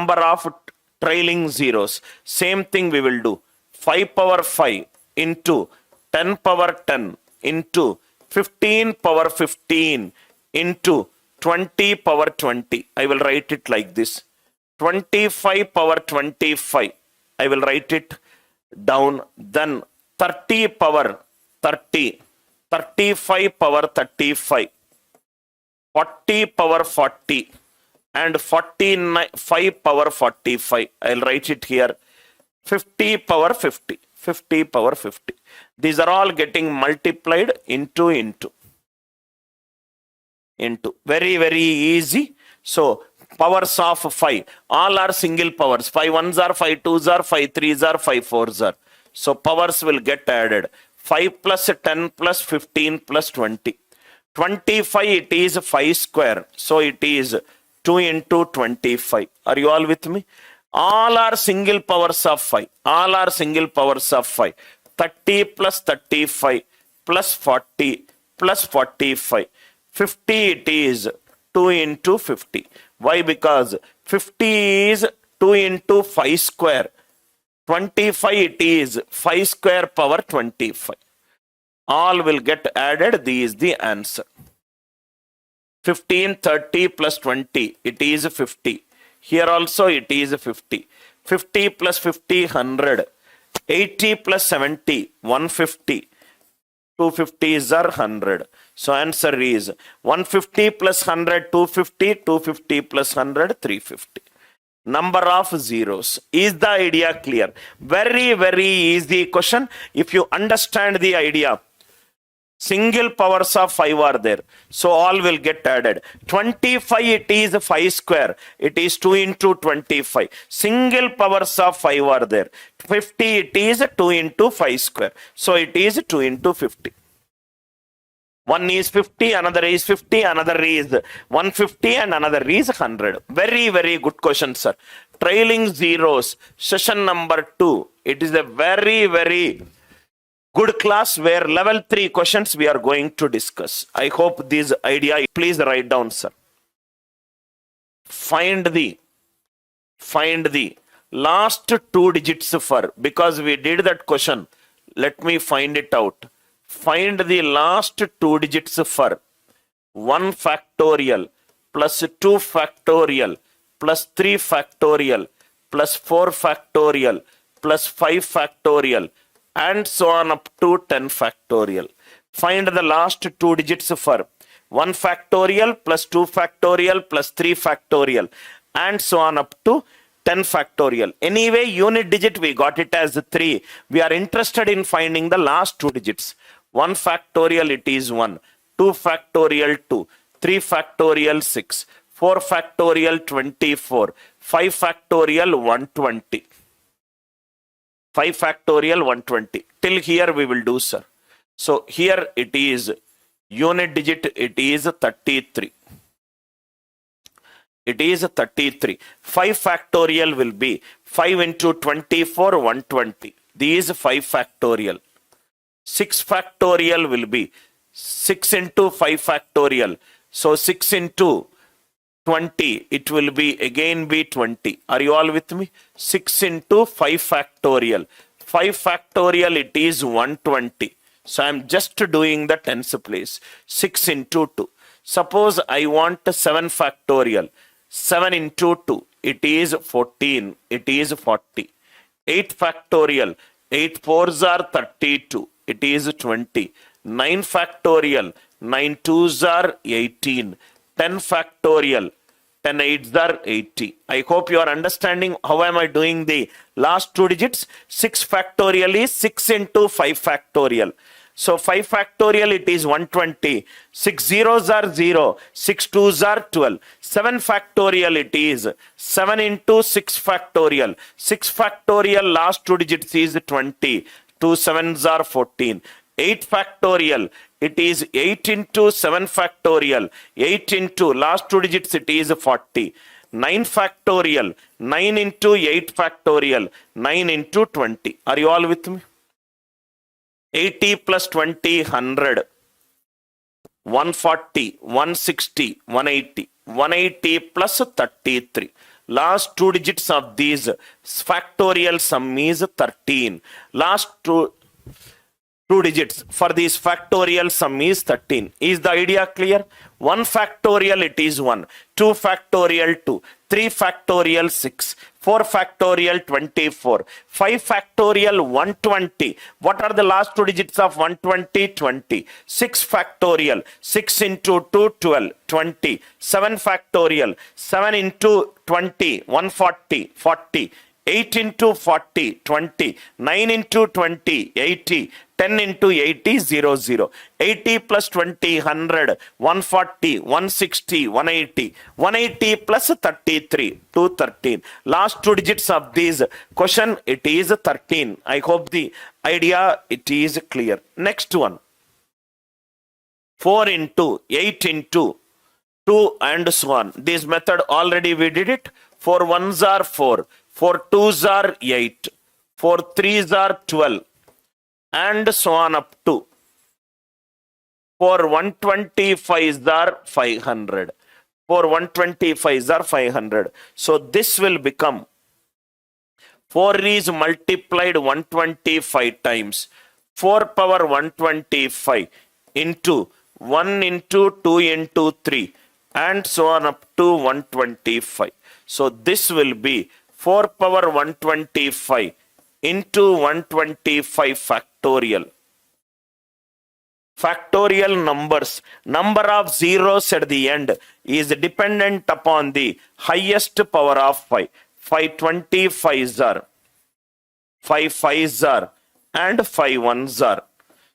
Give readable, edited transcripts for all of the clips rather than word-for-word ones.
number of trailing zeros. Same thing we will do. 5 power 5 into 10 power 10 into 15 power 15 into 20 power 20. I will write it like this. 25 power 25. I will write it down. Then 30 power 30. 35 power 35. 40 power 40. And 45 power 45. I'll write it here. 50 power 50. 50 power 50. These are all getting multiplied into. Very, very easy. So, powers of 5. All are single powers. 5 ones are, 5 twos are, 5 threes are, 5 fours are. So, powers will get added. 5 plus 10 plus 15 plus 20. 25, it is 5 square. So, it is 2 into 25. Are you all with me? All are single powers of 5. All are single powers of 5. 30 plus 35 plus 40 plus 45. 50, it is 2 into 50. Why? Because 50 is 2 into 5 square. 25, it is 5 square power 25. All will get added. This is the answer. 15, 30 plus 20, it is 50. Here also it is 50. 50 plus 50, 100. 80 plus 70, 150. 250s are 100. So answer is 150 plus 100, 250. 250 plus 100, 350. Number of zeros. Is the idea clear? Very, very easy question. If you understand the idea, single powers of 5 are there. So all will get added. 25, it is 5 square. It is 2 into 25. Single powers of 5 are there. 50, it is 2 into 5 square. So it is 2 into 50. One is 50, another is 50, another is 150, and another is 100. Very, very good question, sir. Trailing zeros, session number 2. It is a very, very good class where level 3 questions we are going to discuss. I hope this idea, please write down, sir. Find the last 2 digits for, because we did that question. Let me find it out. Find the last 2 digits for 1 factorial plus 2 factorial plus 3 factorial plus 4 factorial plus 5 factorial and so on up to 10 factorial. Find the last 2 digits for 1 factorial plus 2 factorial plus 3 factorial and so on up to 10 factorial. Anyway, unit digit we got it as 3. We are interested in finding the last 2 digits. 1 factorial, it is 1. 2 factorial 2. 3 factorial 6. 4 factorial 24. 5 factorial 120. 5 factorial 120. Till here we will do, sir. So here it is unit digit, it is 33. It is 33. 5 factorial will be 5 into 24, 120. These 5 factorial. 6 factorial will be 6 into 5 factorial. So 6 into 20, it will be again be 20. Are you all with me? 6 into 5 factorial. 5 factorial, it is 120. So I am just doing the tens place. 6 into 2. Suppose I want 7 factorial. 7 into 2, it is 14. It is 40. 8 factorial. 8 fours are 32. It is 20. 9 factorial. 9 twos are 18. 10 factorial. 10 eights are 80. I hope you are understanding how am I doing the last 2 digits. 6 factorial is 6 into 5 factorial. So 5 factorial, it is 120. 6 zeros are 0. 6 twos are 12. 7 factorial, it is 7 into 6 factorial. 6 factorial, last 2 digits is 20. 2 sevens are 14. 8 factorial, it is 8 into 7 factorial. 8 into last 2 digits, it is 40. 9 factorial, 9 into 8 factorial. 9 into 20. Are you all with me? 80 plus 20, 100. 140, 160, 180. 180 plus 33. Last two digits of these factorial sum is 13. Last two digits for these factorial sum is 13. Is the idea clear? 1 factorial, it is 1. 2 factorial, 2. 3 factorial, 6. 4 factorial, 24. 5 factorial, 120. What are the last two digits of 120? 20. 6 factorial, 6 into 2, 12. 20. 7 factorial, 7 into 20, 140. 40. 8 into 40, 20. 9 into 20, 80. 10 into 80, 00. 80 plus 20, 100. 140, 160, 180. 180 plus 33, 213. Last two digits of this question, it is 13. I hope the idea, it is clear. Next one. 4 into, 8 into, 2 and so on. This method already we did it. 4 ones are 4. 4 twos are 8. 4 threes are 12. And so on up to 4 125s are 500. 4 125s are 500. So this will become 4 is multiplied 125 times 4 power 125 into 1 into 2 into 3 and so on up to 125. So this will be 4 power 125 into 125 factorial. Factorial numbers, number of zeros at the end is dependent upon the highest power of 5. 5 25s are, 5 5s are, and 5 1s are.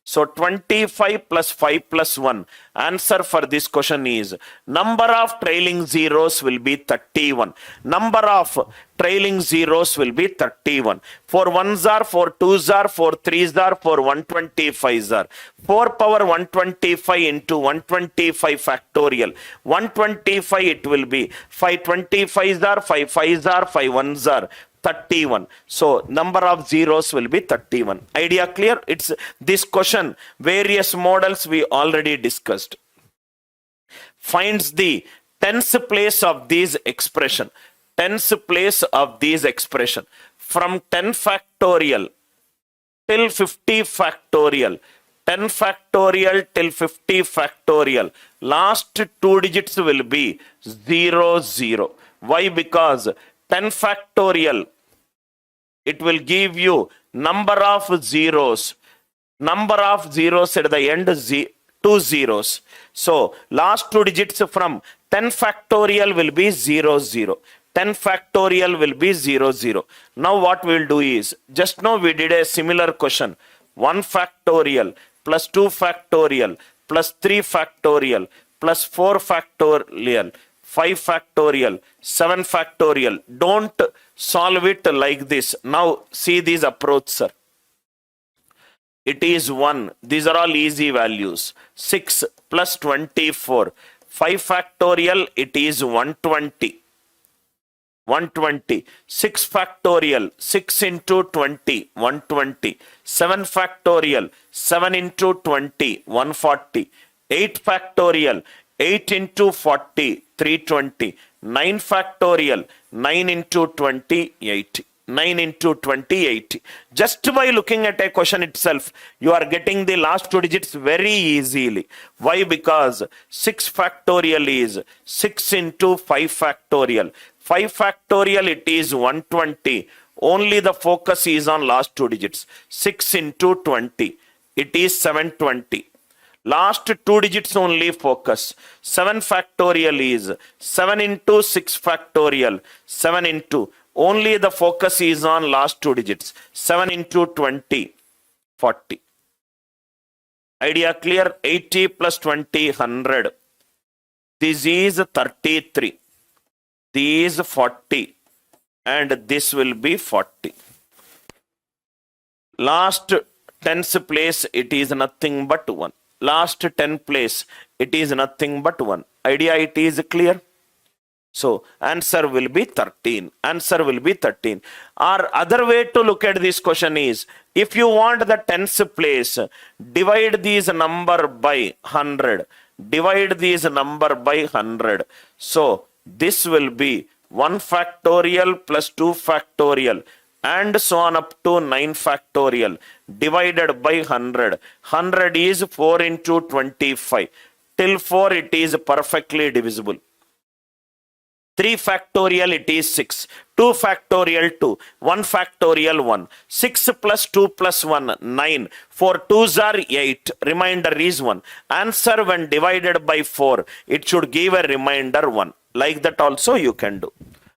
So 25 plus 5 plus 1. Answer for this question is number of trailing zeros will be 31. Number of trailing zeros will be 31. 4 1s are, 4 2s are, 4 3s are, 4 125s are. 4 power 125 into 125 factorial. 125 it will be 5 25s are, 5 5s are, 5 1s are. 31. So number of zeros will be 31. Idea clear? It's this question, various models we already discussed. Finds the tens place of these expression. Tens place of these expression. From 10 factorial till 50 factorial. 10 factorial till 50 factorial. Last two digits will be 0, 0. Why? Because 10 factorial, it will give you number of zeros. Number of zeros at the end, 2 zeros. So, last two digits from 10 factorial will be 0, 0. 10 factorial will be 0, 0. Now, what we will do is, just now we did a similar question. 1 factorial plus 2 factorial plus 3 factorial plus 4 factorial. 5 factorial, 7 factorial. Don't solve it like this. Now see this approach, sir. It is 1. These are all easy values. 6 plus 24. 5 factorial, it is 120. 120. 6 factorial, 6 into 20, 120. 7 factorial, 7 into 20, 140. 8 factorial, 8 into 40, 320. 9 factorial, 9 into 20, 80. 9 into 20, 80. Just by looking at a question itself, you are getting the last two digits very easily. Why? Because 6 factorial is 6 into 5 factorial. 5 factorial, it is 120. Only the focus is on last two digits. 6 into 20, it is 720. Last two digits only focus. 7 factorial is 7 into 6 factorial. 7 into, only the focus is on last two digits. 7 into 20, 40. Idea clear? 80 plus 20, 100. This is 33. This is 40. And this will be 40. Last tens place, it is nothing but 1. Last 10 place, it is nothing but 1. Idea, it is clear? So, answer will be 13. Answer will be 13. Or other way to look at this question is, if you want the tens place, divide these number by 100. Divide these number by 100. So, this will be 1 factorial plus 2 factorial and so on up to 9 factorial divided by 100. 100 is 4 into 25. Till 4 it is perfectly divisible. 3 factorial it is 6. 2 factorial 2. 1 factorial 1. 6 plus 2 plus 1 9. 4 2s are 8. Remainder is 1. Answer when divided by 4 it should give a remainder 1. Like that also you can do.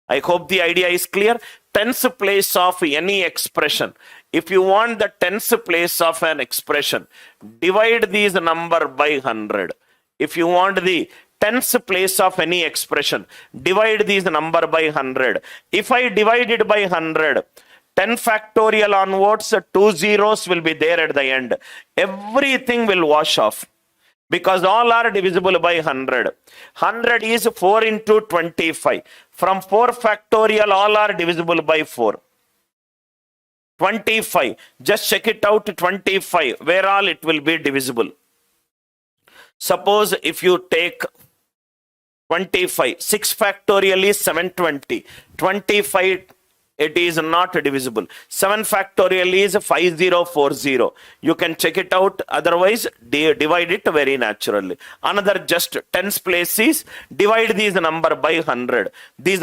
I hope the idea is clear. Tens place of any expression. If you want the tens place of an expression, divide these number by 100. If you want the tens place of any expression, divide these number by 100. If I divide it by 100, 10 factorial onwards, 2 zeros will be there at the end. Everything will wash off, because all are divisible by 100. 100 is 4 into 25. From 4 factorial, all are divisible by 4. 25, just check it out, 25, where all it will be divisible. Suppose if you take 25, 6 factorial is 720. 25, it is not divisible. 7 factorial is 5040. You can check it out, otherwise divide it very naturally. Another just tens place is divide these number by 100. These